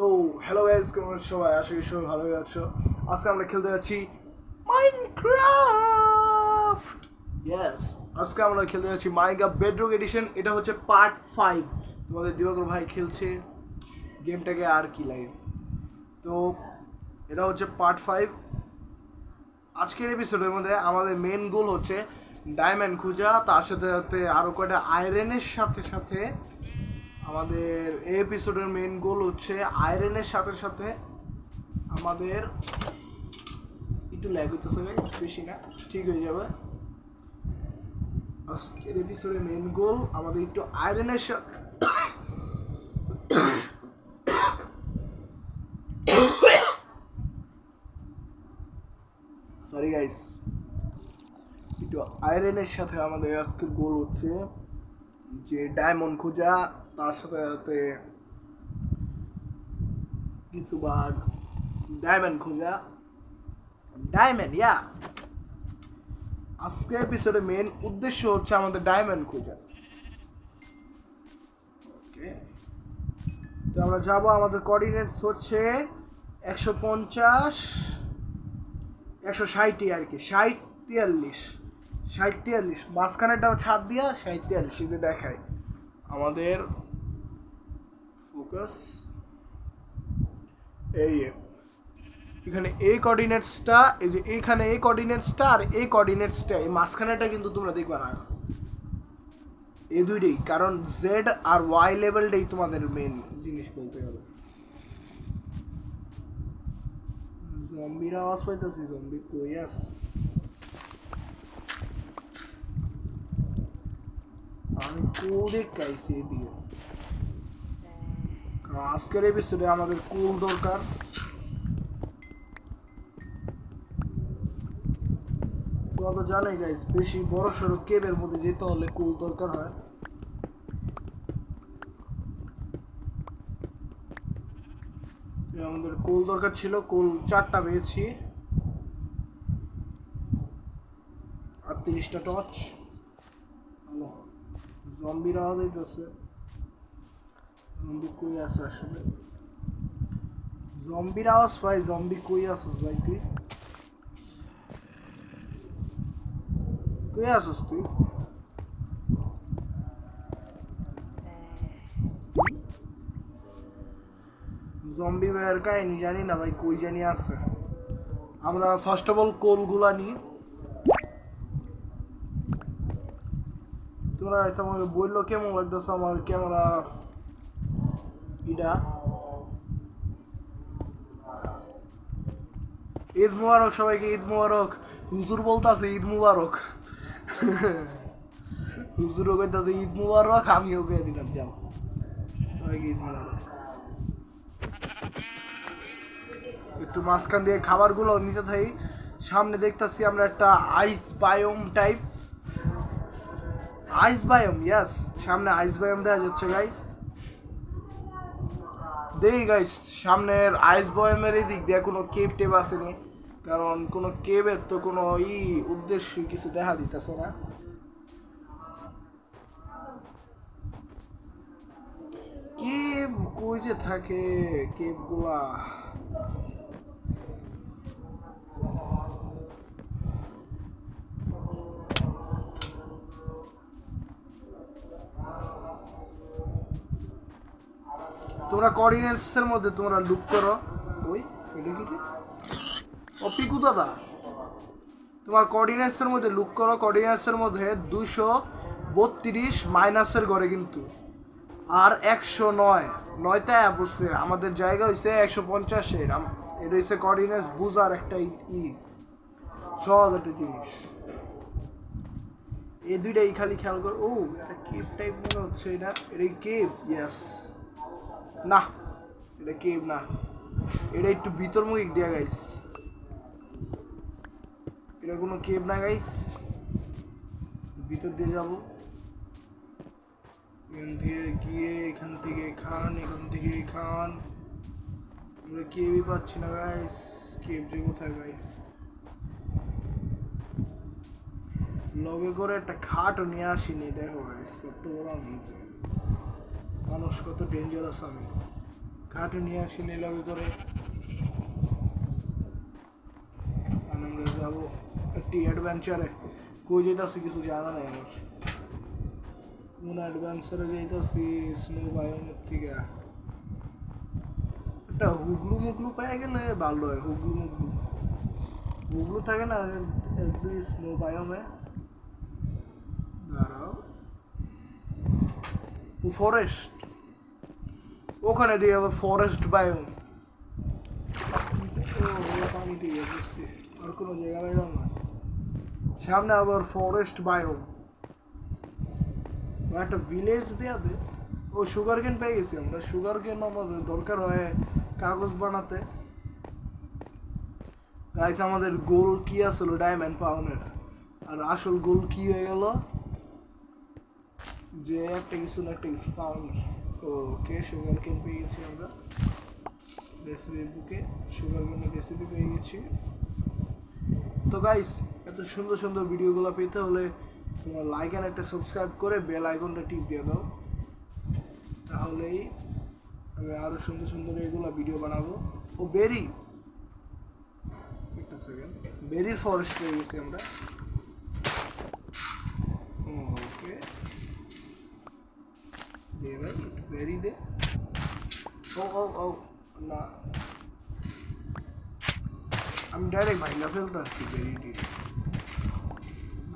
তো hello guys, কেমন আছো সবাই? আশা করি সবাই ভালোই আছো। আজকে আমরা খেলতে যাচ্ছি মাইনক্রাফট। ইয়েস, আজকে আমরা খেলতে যাচ্ছি মাইনক্রাফট বেডরক এডিশন। এটা হচ্ছে পার্ট 5। তোমাদের দিবাকর ভাই খেলছে গেমটাকে, আর কি লাগে। তো এটা হচ্ছে পার্ট 5। আজকের এপিসোডের মধ্যে আমাদের মেন গোল হচ্ছে ডায়মন্ড খোঁজা, তার সাথে সাথে আরও কয়টা আয়রনের সাথে সাথে আমাদের এই এপিসোডের মেন গোল হচ্ছে আয়রনের সাথে সাথে আমাদের একটু ল্যাগ হইতেছে গাইস, বেশি না, ঠিক হয়ে যাবে। আজকের এপিসোডের মেন গোল আমাদের একটু আয়রনের সাথে সরি গাইস, একটু আয়রনের সাথে আমাদের আজকের গোল হচ্ছে যে ডায়মন্ড খোঁজা, তার সাথে সাথে কিছু ভাগ ডায়মন্ড খোঁজা, ডায়মন্ড আজকে এপিসোডে মেন উদ্দেশ্য হচ্ছে আমাদের ডায়মন্ড খোঁজা। তো আমরা যাবো, আমাদের কোঅর্ডিনেটস হচ্ছে 150 160 আর কি, 60 43 মাঝখানেরটাও ছাদ দিয়া 60 43 এতে দেখায় আমাদের ফোকাস। এই এখানে এই কোঅর্ডিনেটসটা, এই যে এইখানে এই কোঅর্ডিনেটসটা আর এই কোঅর্ডিনেটসটা, এই মাঝখানেটা কিন্তু তোমরা দেখবা না, এই দুইটাই, কারণ জেড আর ওয়াই লেভেলটাই তোমাদের মেন জিনিস বলতে গেলে। জম্বির আওয়াজ পাইতেছি, জম্বি কই আস? আমি কুল দেখাইছি এদিকে, কারণ আজকের এপিসোডে আমাদের কুল দরকার। তোমরা তো জানোই গাইস, বেশি বড় সড়ো কেবের মধ্যে যেতে হলে কুল দরকার হয়। আমাদের কুল দরকার ছিল, কুল 4টা পেয়েছি আর 30টা টর্চ। হ্যালো, জম্বির আওয়াজ হইতেছে, জম্বি কই আছে আসলে? জম্বির আওয়াজ পাই, জম্বি কই আসছিস ভাই? তুই কই আসছিস? তুই জম্বি ভাইয়ের কাহিনী জানি না ভাই, কই জানি আছে। আমরা ফার্স্ট অফ অল কোলগুলা নিই। তোমরা আমাকে বললো কেমন লাগতেছে আমার ক্যামেরা এটা। ঈদ মুবারক সবাইকে, ঈদ মুবারক। হুজুর বলতেছে ঈদ মুবারক, হুজুরও কইতাছে ঈদ মুবারক, আমিও কয়ে দিলাম যাও সবাইকে ঈদ মুবারক। একটু মাঝখান দিয়ে খাবারগুলো নিতে থাকি। সামনে দেখতেছি আমরা একটা আইস বায়োম টাইপ, আইস বায়োম, ইয়াস, সামনে আইস বায়োম দেখা যাচ্ছে গাইস। দেখি গাইস, সামনের আইস বায়োমের এই দিক দিয়ে কোনো কেভ টেভ আসেনি, কারণ কোনো কেভের তো কোনো উদ্দেশ্যই কিছু দেখা দিতেছে না। কেভ কই যে থাকে কেভগুলা? তোমরা কোঅর্ডিনেটস এর মধ্যে তোমরা লুক করো। ওই এটা কি? ও পিকু দাদা, তোমার কোঅর্ডিনেটস এর মধ্যে লুক করো। কোঅর্ডিনেটস এর মধ্যে 232 মাইনাসের ঘরে কিন্তু, আর 109 নয়টা পড়ছে। আমাদের জায়গা হয়েছে 150-এর। এটা হচ্ছে কোঅর্ডিনেটস বুঝার একটা সহজ একটা জিনিস। এই দুইটাই খালি খেয়াল করো। ও এটা কেভ টাইপ মনে হচ্ছে, এটা কেভ, ইয়েস। না, এটা কেভ না, এটা একটু ভিতরমুখী দিয়া গাইস। এটা কোনো কেভ না গাইস, ভিতর দিয়ে যাবো। এখান থেকে গিয়ে এখান থেকে খান, এখান থেকে খান। আমরা কেভই পাচ্ছি না গাইস, কেভ যে কোথায় ভাই? লগে করে একটা খাটও নিয়ে আসিনি, দেখো গাইস কত বড় আমি, মানুষ কত ডেঞ্জারাস আমি। কাঠে নিয়ে আসি লগে করে আমরা যাবো একটি অ্যাডভেঞ্চারে। কই যেতেছি কিছু জানা নাই আমার, কোন অ্যাডভেঞ্চারে যাইতেছি স্নো বায়োমের থেকে। একটা হুগলু মুগলু পেয়ে গেলে ভালো হয়। হুগলু মুগলু হুগলু থাকে না একদম স্নো বায়োমে। দাঁড়াও, ফরেস্ট, ওখানে দিয়ে আবার ফরেস্ট বায়োম। পানি দিয়ে বুঝছি, আর কোনো জায়গা পাইলাম না। সামনে আবার ফরেস্ট বায়োম, একটা ভিলেজ দেওয়াতে। ও সুগার কেন পেয়ে গেছি আমরা। সুগার কেন আমাদের দরকার হয় কাগজ বানাতে। গাইস আমাদের গোল কি আসলো ডায়মন্ড পাউনের, আর আসল গোল কি হয়ে গেল যে একটা কিছু না একটা কিছু পাউনের। ওকে সুগার কেন পেয়ে গেছি আমরা রেসিপি বুকে, সুগার কেনের রেসিপি পেয়ে গেছি। তো গাইস এত সুন্দর সুন্দর ভিডিওগুলো পেতে হলে তোমার লাইক অ্যান্ড একটা সাবস্ক্রাইব করে বেল আইকনটা টিপ দিয়ে দাও, তাহলেই আমি আরও সুন্দর সুন্দর এগুলো ভিডিও বানাবো। ও বেরি, একটা সেকেন্ড, বেরির ফরেস্ট পেয়ে গেছি আমরা। ওকে দে ভাই বেরি দে। ও ও ও না, আমি ডাইরেক্ট ভাইলা ফেলতে আসছি বেরিটি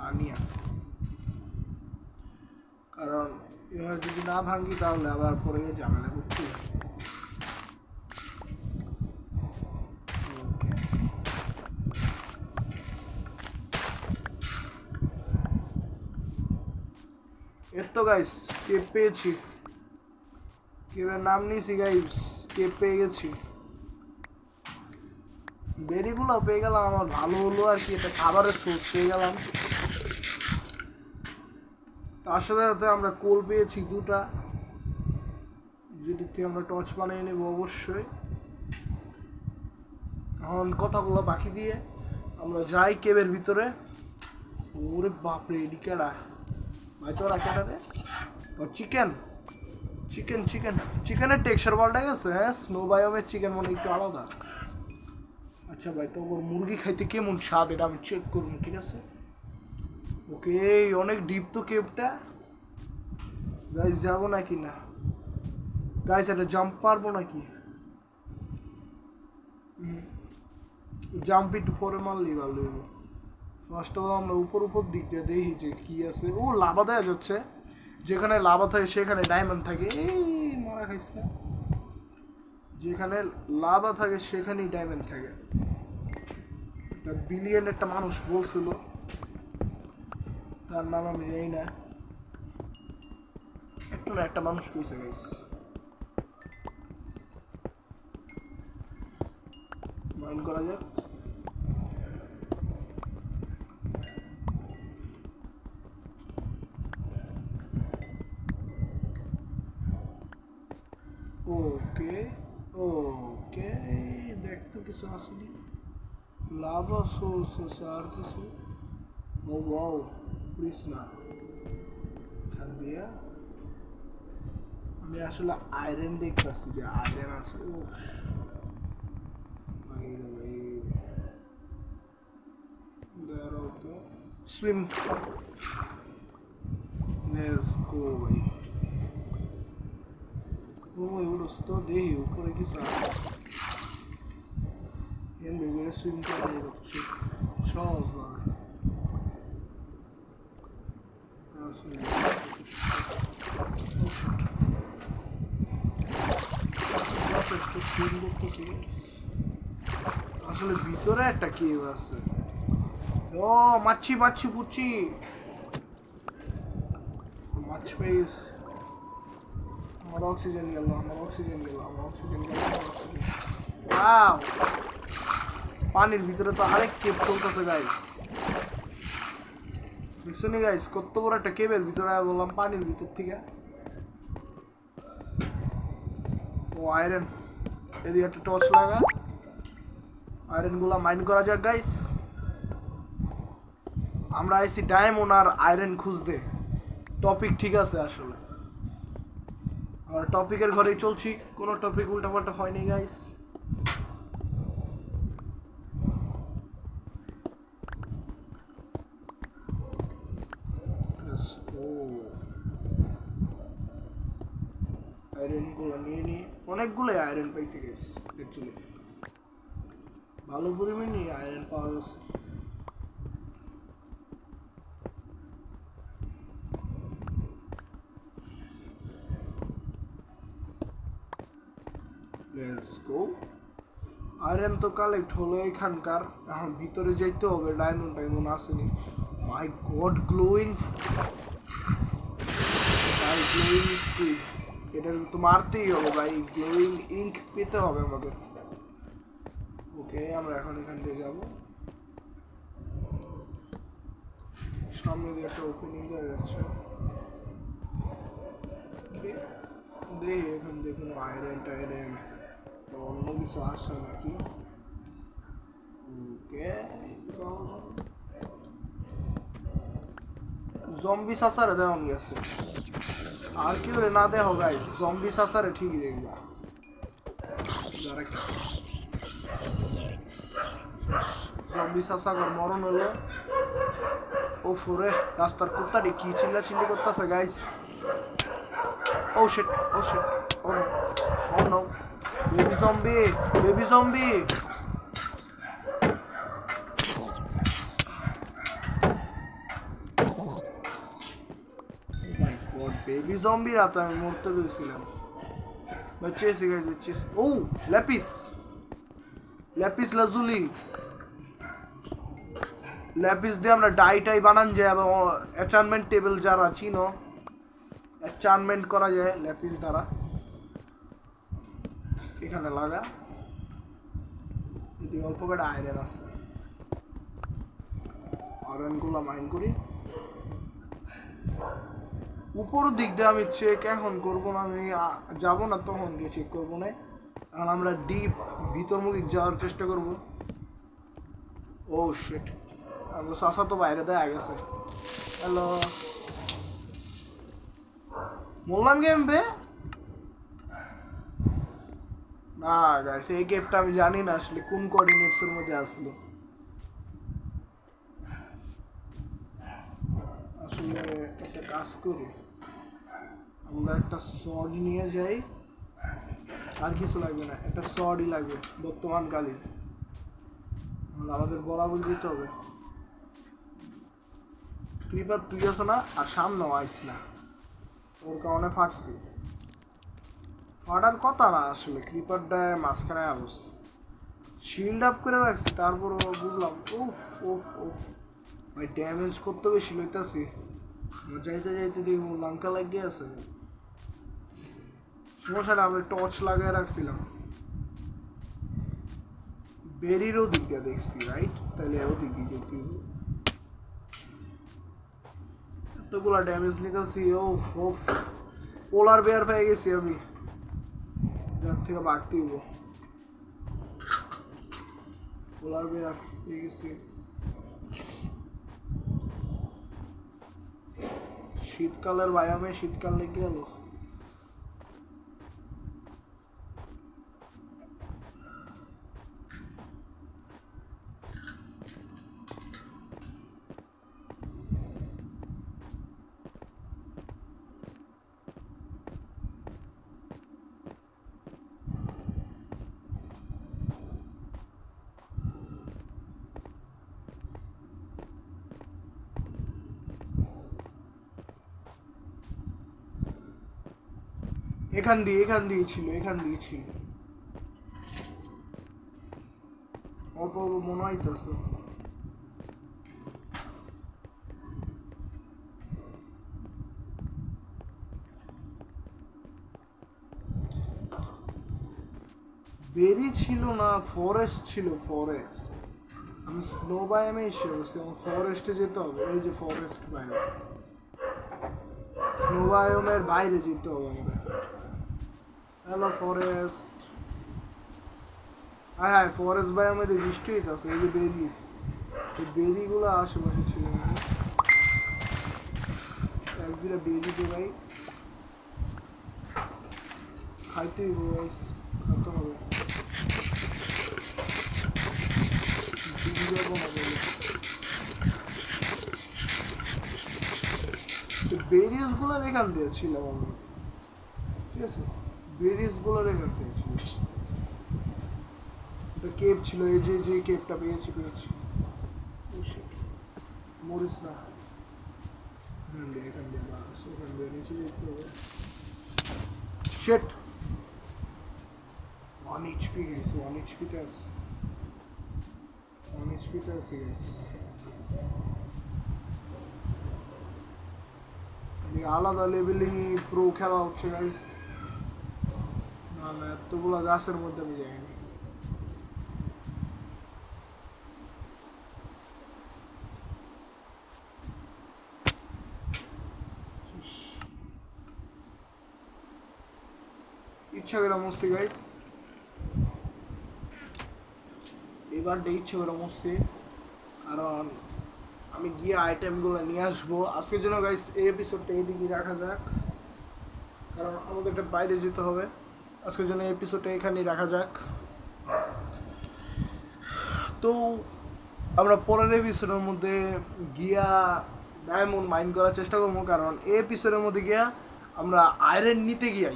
আনিয়া, কারণ এবার যদি না ভাঙি তাহলে আবার পরে ঝামেলা করতে হবে। এর তো গাইস কেপ পেয়েছি, কেবের নাম নিয়েছি গাইস, কেপ পেয়ে গেছি। বেরিগুলো পেয়ে গেলাম, আমার ভালো হলো আর কি, এটা খাবারের সোর্স পেয়ে গেলাম। তার সাথে সাথে আমরা কোল পেয়েছি দুটা, যেটি থেকে আমরা টর্চ বানিয়ে নেব অবশ্যই। এখন কথাগুলো বাকি দিয়ে আমরা যাই কেবের ভিতরে। ওরে বাপরে এদিকেটা ভাই, তোরা কেটারে চিকেন চিকেন চিকেন চিকেনের টেক্সচার পাল্টে গেছে। হ্যাঁ স্নো বায়োমের চিকেন মনে একটু আলাদা। আচ্ছা ভাই, তো ওর মুরগি খাইতে কেমন স্বাদ এটা আমি চেক করবো, ঠিক আছে? ওকে অনেক ডিপ তো কেপটা। গাইস যাবো নাকি না? গাইস এটা জাম্প পারবো নাকি? জাম্প একটু পরে মারলেই ভালো হইব। ফার্স্ট অফ অল আমরা উপর উপর দিক দিয়ে দেখি যে কি আছে। ও লাভা দেওয়া যাচ্ছে, যেখানে লাভা থাকে সেখানে ডায়মন্ড থাকে। এই মারা খাইস না, যেখানে লাভা থাকে সেখানেই ডায়মন্ড থাকে। একটা বিলিয়ন একটা মানুষ বলছিল, তার নাম আমি জানি না, একটা মানুষ কইছে গাইস। মাইন্ড করা যাক। ওকে ওকে দেখতে কিছু আসেনি, লাভা সোর্স আছে আর কিছু। ও ওয়াও কৃষ্ণা এখান দিয়া আমি আসলে আয়রন দেখতে পাচ্ছি যে আয়রন আছে। সুইম লেটস গো ভাই। ও এগুলো তো দেখি উপরে কিছু আছে, এর বেগুনে সুইম করা যাচ্ছে সহজ ভাবে। যথেষ্ট সুইম করতে, আসলে ভিতরে একটা কেভ আছে। ও মাছি মাছি পুচি মাছ পেয়ে গেছে। আমার অক্সিজেন গেল, আমার অক্সিজেন গেল, আমার অক্সিজেন গেল, আমার অক্সিজেন। ওয়াও পানির ভিতরে তো আরেক কেভ চলতেছে গাইস, দেখছো নি গাইস? কত বড় একটা কেভের ভিতরে বললাম, পানির ভিতর থেকে। ও আয়রন, এদিকে একটা টর্চ লাগা, আয়রন গুলা মাইন করা যাক গাইস। আমরা আইসি ডায়মন্ড আর আয়রন খুঁজতে, টপিক ঠিক আছে আসলে। আর টপিকের ঘরেই চলছি, কোনো টপিক উল্টাপাল্টা হয়নি গাইস। আয়রনগুলো নিয়ে নিয়ে অনেকগুলোই আয়রন পাইছি গাইস। অ্যাকচুয়ালি ভালো পরিমাণে আয়রন পাওয়া যাচ্ছে। Let's go. আয়রন তো কালেক্ট হলো এখানকার, এখন ভিতরে যাইতে হবে। ডায়মন্ড আসেনি। মাই গড, গ্লোয়িং স্পিড, এটা তো মারতেই হবে ভাই। গ্লোয়িং ইঙ্ক পেতে হবে আমাদের। ওকে, আমরা এখন এখান থেকে যাব। সামনে দিয়ে একটা ওপেনিং হয়ে যাচ্ছে। দেখি এখান দিয়ে কোনো আয়রন টায়রন অন্য কিছু আসছে নাকি। ওকে, জম্বি সাসারে দেওয়া গেছে। আর কি বলে না দেখো গাইস, জম্বি সাসারে ঠিকই দেখবা। জম্বি সাসাগর মরণ হলো। ও ফুরে রাস্তার কুত্তাটি কি চিল্লাচিল্লি করতেছে guys. Oh shit, oh shit, oh no, oh no, baby zombie, baby zombie. Baby জম্বির হাতে আমি মরতে দিয়েছিলাম। বাঁচিয়েছি গাইস, বাঁচিয়েছি। ও ল্যাপিস, ল্যাপিস লাজুলি। ল্যাপিস দিয়ে আমরা ডাই বানান যায় এবং অ্যাচানমেন্ট টেবিল যারা চিনো, অ্যাচানমেন্ট করা যায় ল্যাপিস দ্বারা। এখানে লাগা যদি অল্প কটা আয়রন আছে, আয়রনগুলো মাইন করি। উপর দিক দিয়ে আমি চেক এখন করবো না, আমি যাবো না, তখন গিয়ে চেক করবো না। কারণ আমরা ডিপ ভিতরমুখী যাওয়ার চেষ্টা করবো। ও শিট, আমরা সাসা তো বাইরে দেয়া গেছে। হ্যালো, বললাম গেম বে না গাইস, এই গেমটা আমি জানি না আসলে কোন কোঅর্ডিনেটস এর মধ্যে আসলো। আসলে একটা কাজ করি, আমরা একটা সর্ড নিয়ে যাই। আর কিছু লাগবে না, একটা সর্ডই লাগবে বর্তমানকালীন। আমাদের বরাবর দিতে হবে। ক্রিপার তুই আছো না, আর সামনেও আইস না, ওর কারণে ফাটছি। ফাটার কথা না আসলে, ক্রিপারটায় মাঝখানে আবস শিল্ড আপ করে রাখছি, তারপরও বুঝলাম। উফ উফ উফ ভাই, ড্যামেজ কত বেশি লইতাছি। যাইতে যাইতে দেখবো লঙ্কা লাগিয়ে আছে। সমস্যা না, আমরা টর্চ লাগিয়ে রাখছিলাম। বেরির ওদিক দিয়ে দেখছি, রাইট? তাহলে ওদিক দিয়ে যেতে এতগুলা ড্যামেজ নিতেছি। ও ওফ, পোলার বেয়ার পেয়ে গেছি আমি, যার থেকে বাড়তে হইব। পোলার বেয়ার পেয়ে গেছি। শীতকালের বায়ামে শীতকাল লেগে গেল। এখান দিয়ে ছিল অল্প অল্প মনে হইতেছে। বেরি ছিল না, ফরেস্ট ছিল, ফরেস্ট। আমি স্নো বায়ামে এসে বসে, আমার ফরেস্টে যেতে হবে। এই যে ফরেস্ট বায়াম, স্নো বায়ামের বাইরে যেতে হবে আমাদের। Hello forest. হ্যাঁ হ্যাঁ, ফরেস্ট বায়ামের বৃষ্টি হইতেছে। এই যে বেরিস, এই বেরিগুলো আশেপাশে ছিল না। এক দুটা বেরি তো ভাই খাইতেই গাইস, খাইতে হবে। বেরিয়াসগুলো এখান দিয়ে ছিলাম আমি, ঠিক আছে, বেরিয়াসগুলো এখান থেকে ছিল। কেপ ছিল, এই যে যে কেপটা পেয়েছি মরিস না, এখান দিয়ে বাস, এখান দিয়ে নিচে যেতে হবে। শিট, 1 HP গেছে, 1 HP তে আছে, 1 HP তে আছে গাইস। আলাদা লেভেলিং প্রো খেলা হচ্ছে গাইস। না না, এতগুলো গাছের মধ্যে আমি যাইনি। ইচ্ছা করে মরছি গাইস, এবার ইচ্ছে করে মরছি, কারণ আমি গিয়ে আইটেমগুলো নিয়ে আসবো আজকের জন্য গাইস। এই এপিসোডটা এইদিকে রাখা যাক, কারণ আমাদের একটা বাইরে যেতে হবে। আজকের জন্য এই এপিসোডটা এখানেই রাখা যাক। তো আমরা পরের এপিসোডের মধ্যে গিয়া ডায়মন্ড মাইন করার চেষ্টা করবো, কারণ এই এপিসোডের মধ্যে গিয়া আমরা আয়রন নিতে গিয়া,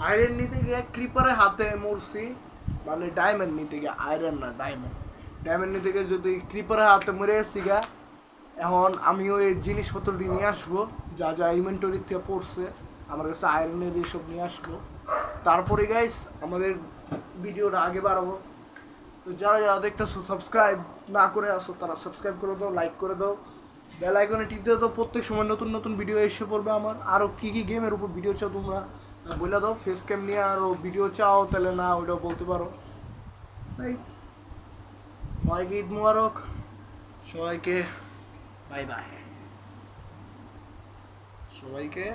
আয়রন নিতে গিয়ে ক্রিপারের হাতে মরছি, মানে ডায়মন্ড নিতে গিয়ে, আয়রন না ডায়মন্ড নিতে গিয়ে যদি ক্রিপারের হাতে মরে আসছি গা। এখন আমিও এই জিনিসপত্রটি নিয়ে আসবো, যা যা ইনভেন্টরি থেকে পড়ছে আমার কাছে আয়রনের এইসব নিয়ে আসবো। তারপরে গাইস আমাদের ভিডিওটা আগে বাড়াবো। তো যারা যারা দেখতেছো সাবস্ক্রাইব না করে আসো, তারা সাবস্ক্রাইব করে দাও, লাইক করে দাও, বেল আইকনে টিপ দিয়ে দাও। প্রত্যেক সময় নতুন নতুন ভিডিও এসে পড়বে আমার। আরও কী কী গেমের উপর ভিডিও চাও তোমরা বলে দাও, ফেস ক্যাম নিয়ে আরও ভিডিও চাও তাহলে না ওইটাও বলতে পারো। তাই সবাইকে ঈদ মুবারক, সবাইকে বাই বাই, সবাইকে